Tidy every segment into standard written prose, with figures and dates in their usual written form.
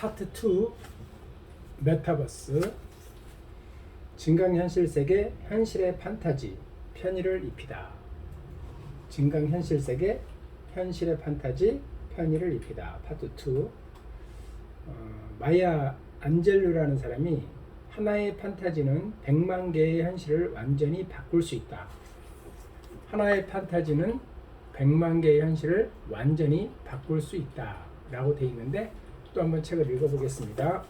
파트 2 메타버스 증강현실 세계 현실의 판타지 편의를 입히다. 증강현실 세계 현실의 판타지 편의를 입히다. 파트 2. 마야 안젤루라는 사람이 하나의 판타지는 100만 개의 현실을 완전히 바꿀 수 있다. 하나의 판타지는 100만 개의 현실을 완전히 바꿀 수 있다 라고 되어 있는데, 또 한번 책을 읽어보겠습니다.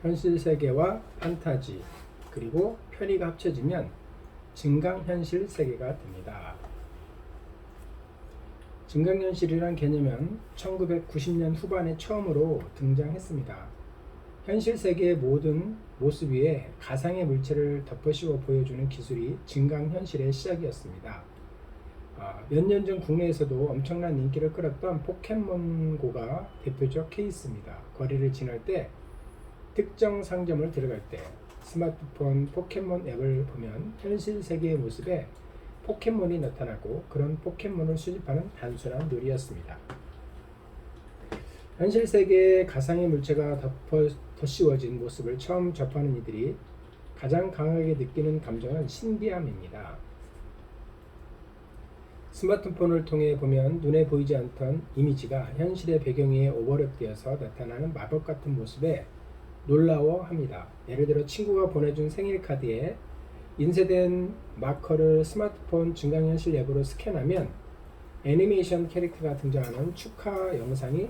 현실 세계와 판타지 그리고 편의가 합쳐지면 증강현실 세계가 됩니다. 증강현실이란 개념은 1990년 후반에 처음으로 등장했습니다. 현실 세계의 모든 모습 위에 가상의 물체를 덮어씌워 보여주는 기술이 증강현실의 시작이었습니다. 몇 년 전 국내에서도 엄청난 인기를 끌었던 포켓몬고가 대표적 케이스입니다. 거리를 지날 때, 특정 상점을 들어갈 때 스마트폰 포켓몬 앱을 보면 현실 세계의 모습에 포켓몬이 나타나고 그런 포켓몬을 수집하는 단순한 놀이였습니다. 현실 세계에 가상의 물체가 덧씌워진 모습을 처음 접하는 이들이 가장 강하게 느끼는 감정은 신비함입니다. 스마트폰을 통해 보면 눈에 보이지 않던 이미지가 현실의 배경 위에 오버랩되어서 나타나는 마법 같은 모습에 놀라워합니다. 예를 들어 친구가 보내준 생일 카드에 인쇄된 마커를 스마트폰 증강현실 앱으로 스캔하면 애니메이션 캐릭터가 등장하는 축하 영상이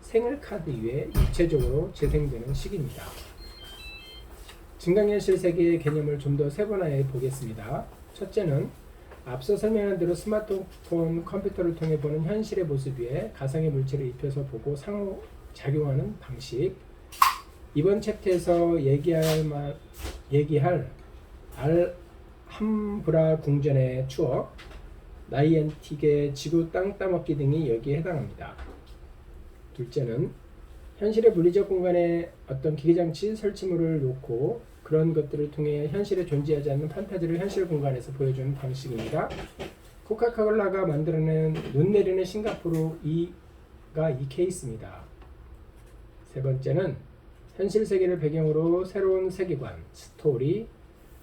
생일 카드 위에 입체적으로 재생되는 시기입니다. 증강현실 세계의 개념을 좀 더 세분화해 보겠습니다. 첫째는 앞서 설명한 대로 스마트폰 컴퓨터를 통해 보는 현실의 모습 위에 가상의 물체를 입혀서 보고 상호작용하는 방식. 이번 챕터에서 얘기할 알함브라 궁전의 추억, 나이엔틱의 지구 땅 따먹기 등이 여기에 해당합니다. 둘째는 현실의 물리적 공간에 어떤 기계장치 설치물을 놓고 그런 것들을 통해 현실에 존재하지 않는 판타지를 현실 공간에서 보여주는 방식입니다. 코카콜라가 만들어낸 눈 내리는 싱가포르 이 케이스입니다. 세 번째는 현실 세계를 배경으로 새로운 세계관, 스토리,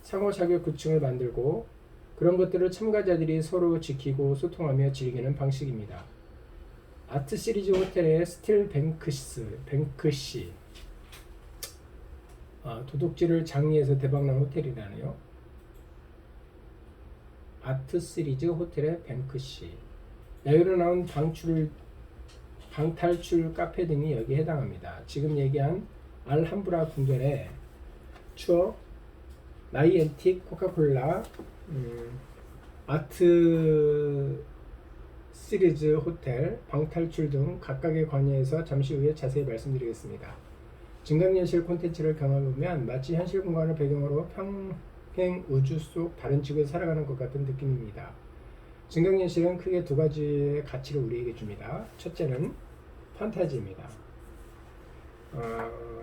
상호작용 구층을 만들고 그런 것들을 참가자들이 서로 지키고 소통하며 즐기는 방식입니다. 아트 시리즈 호텔의 스틸 뱅크시 도둑질을 장리해서 대박난 호텔이라네요. 아트 시리즈 호텔의 뱅크시. 야유로 나온 방탈출 카페 등이 여기에 해당합니다. 지금 얘기한 알함브라 궁전의 추억, 나이엔틱, 코카콜라, 아트 시리즈 호텔, 방탈출 등 각각의 관여에서 잠시 후에 자세히 말씀드리겠습니다. 증강현실 콘텐츠를 경험해보면 마치 현실 공간을 배경으로 평행 우주 속 다른 지구에서 살아가는 것 같은 느낌입니다. 증강현실은 크게 두 가지의 가치를 우리에게 줍니다. 첫째는 판타지입니다.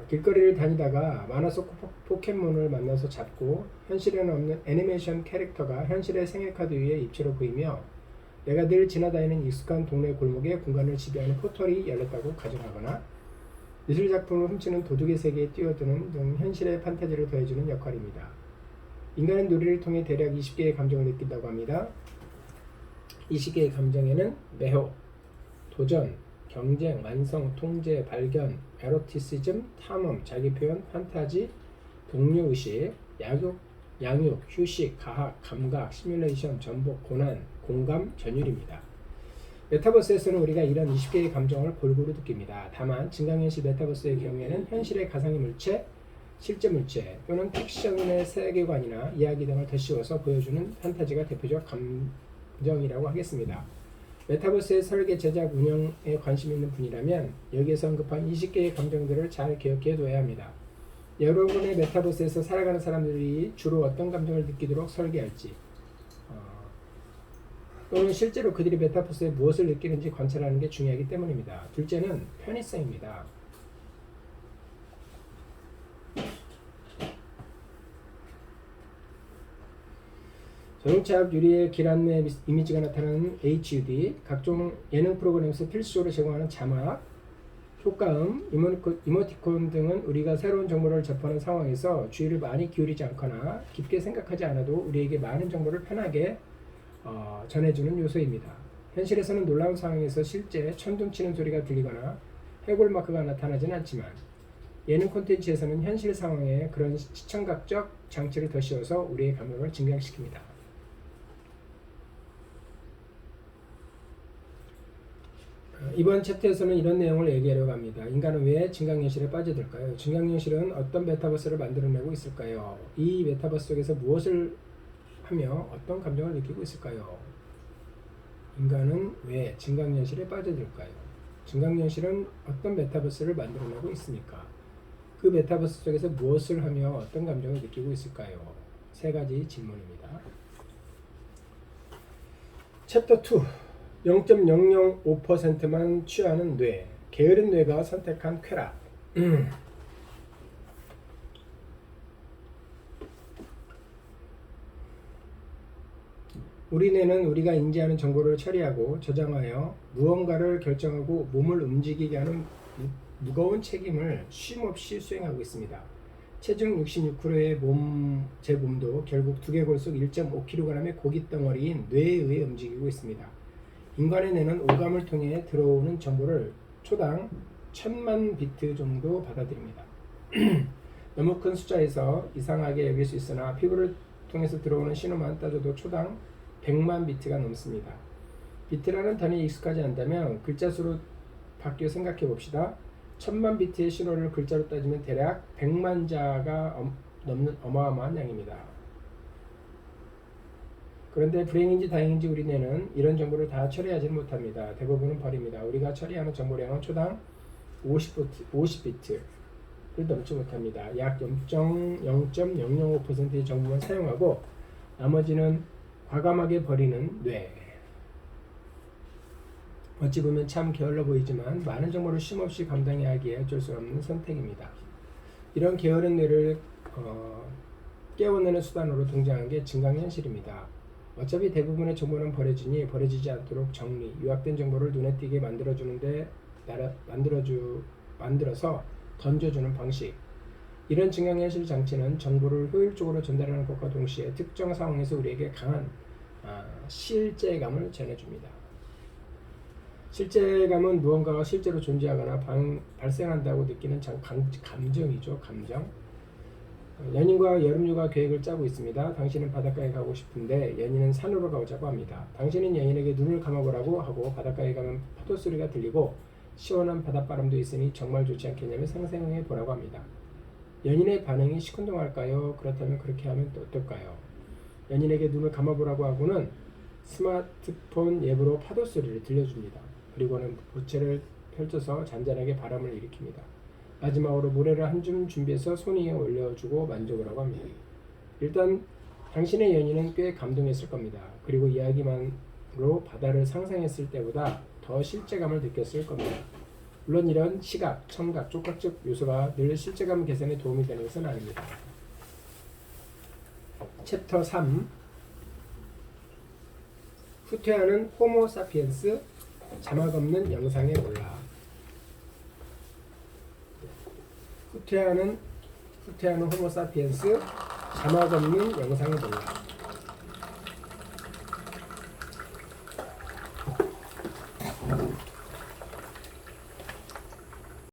길거리를 다니다가 만화 속 포켓몬을 만나서 잡고 현실에는 없는 애니메이션 캐릭터가 현실의 생일카드 위에 입체로 보이며 내가 늘 지나다니는 익숙한 동네 골목에 공간을 지배하는 포털이 열렸다고 가정하거나 미술작품을 훔치는 도둑의 세계에 뛰어드는 등 현실의 판타지를 더해주는 역할입니다. 인간은 놀이를 통해 대략 20개의 감정을 느낀다고 합니다. 20개의 감정에는 매혹, 도전, 경쟁, 완성, 통제, 발견, 에로티시즘, 탐험, 자기표현, 판타지, 동료의식, 양육, 휴식, 가학, 감각, 시뮬레이션, 전복, 고난, 공감, 전율입니다. 메타버스에서는 우리가 이런 20개의 감정을 골고루 느낍니다. 다만 증강현실 메타버스의 경우에는 현실의 가상의 물체, 실제 물체 또는 픽션의 세계관이나 이야기 등을 덧씌워서 보여주는 판타지가 대표적 감정이라고 하겠습니다. 메타버스의 설계, 제작, 운영에 관심 있는 분이라면 여기에서 언급한 20개의 감정들을 잘 기억해 둬야 합니다. 여러분의 메타버스에서 살아가는 사람들이 주로 어떤 감정을 느끼도록 설계할지, 또는 실제로 그들이 메타버스에 무엇을 느끼는지 관찰하는 게 중요하기 때문입니다. 둘째는 편의성입니다. 자동차 앞 유리에 길 안내 이미지가 나타나는 HUD, 각종 예능 프로그램에서 필수적으로 제공하는 자막, 효과음, 이모티콘 등은 우리가 새로운 정보를 접하는 상황에서 주의를 많이 기울이지 않거나 깊게 생각하지 않아도 우리에게 많은 정보를 편하게 전해주는 요소입니다. 현실에서는 놀라운 상황에서 실제 천둥 치는 소리가 들리거나 해골 마크가 나타나진 않지만 예능 콘텐츠에서는 현실 상황에 그런 시청각적 장치를 더 씌워서 우리의 감각을 증강시킵니다. 이번 챕터에서는 이런 내용을 얘기하려고 합니다. 인간은 왜 증강현실에 빠져들까요? 증강현실은 어떤 메타버스를 만들어내고 있을까요? 이 메타버스 속에서 무엇을 하며 어떤 감정을 느끼고 있을까요? 인간은 왜 증강현실에 빠져들까요? 증강현실은 어떤 메타버스를 만들어내고 있습니까? 그 메타버스 속에서 무엇을 하며 어떤 감정을 느끼고 있을까요? 세 가지 질문입니다. 챕터 2 0.005%만 취하는 뇌, 게으른 뇌가 선택한 쾌락. 우리 뇌는 우리가 인지하는 정보를 처리하고 저장하여 무언가를 결정하고 몸을 움직이게 하는 무거운 책임을 쉼없이 수행하고 있습니다. 체중 66kg의 제 몸도 결국 두개골 속 1.5kg의 고깃 덩어리인 뇌에 의해 움직이고 있습니다. 인간의 뇌는 오감을 통해 들어오는 정보를 초당 1000만 비트 정도 받아들입니다. 너무 큰 숫자에서 이상하게 여길 수 있으나 피부를 통해서 들어오는 신호만 따져도 초당 100만 비트가 넘습니다. 비트라는 단위에 익숙하지 않다면 글자 수로 바뀌어 생각해 봅시다. 1000만 비트의 신호를 글자로 따지면 대략 100만 자가 넘는 어마어마한 양입니다. 그런데 불행인지 다행인지 우리 뇌는 이런 정보를 다 처리하지는 못합니다. 대부분은 버립니다. 우리가 처리하는 정보량은 초당 50비트를 넘지 못합니다. 약 0.005%의 정보만 사용하고 나머지는 과감하게 버리는 뇌. 어찌 보면 참 게을러 보이지만 많은 정보를 쉼없이 감당해야 하기에 어쩔 수 없는 선택입니다. 이런 게으른 뇌를 깨워내는 수단으로 등장한 게 증강현실입니다. 어차피 대부분의 정보는 버려지니 버려지지 않도록 정리, 요약된 정보를 눈에 띄게 만들어서 던져주는 방식. 이런 증강현실 장치는 정보를 효율적으로 전달하는 것과 동시에 특정 상황에서 우리에게 강한 실제감을 전해줍니다. 실제감은 무언가가 실제로 존재하거나 발생한다고 느끼는 감정이죠. 감정. 연인과 여름휴가 계획을 짜고 있습니다. 당신은 바닷가에 가고 싶은데 연인은 산으로 가자고 합니다. 당신은 연인에게 눈을 감아보라고 하고 바닷가에 가면 파도 소리가 들리고 시원한 바닷바람도 있으니 정말 좋지 않겠냐며 상상해 보라고 합니다. 연인의 반응이 시큰둥할까요? 그렇다면 그렇게 하면 또 어떨까요? 연인에게 눈을 감아보라고 하고는 스마트폰 앱으로 파도 소리를 들려줍니다. 그리고는 보채를 펼쳐서 잔잔하게 바람을 일으킵니다. 마지막으로 모래를 한 줌 준비해서 손 위에 올려주고 만져보라고 합니다. 일단 당신의 연인은 꽤 감동했을 겁니다. 그리고 이야기만으로 바다를 상상했을 때보다 더 실제감을 느꼈을 겁니다. 물론 이런 시각, 청각, 촉각적 요소가 늘 실제감 개선에 도움이 되는 것은 아닙니다. 챕터 3 후퇴하는 호모 사피엔스 자막 없는 영상에 올라. 후퇴하는 호모 사피엔스 자막 없는 영상에 놀라.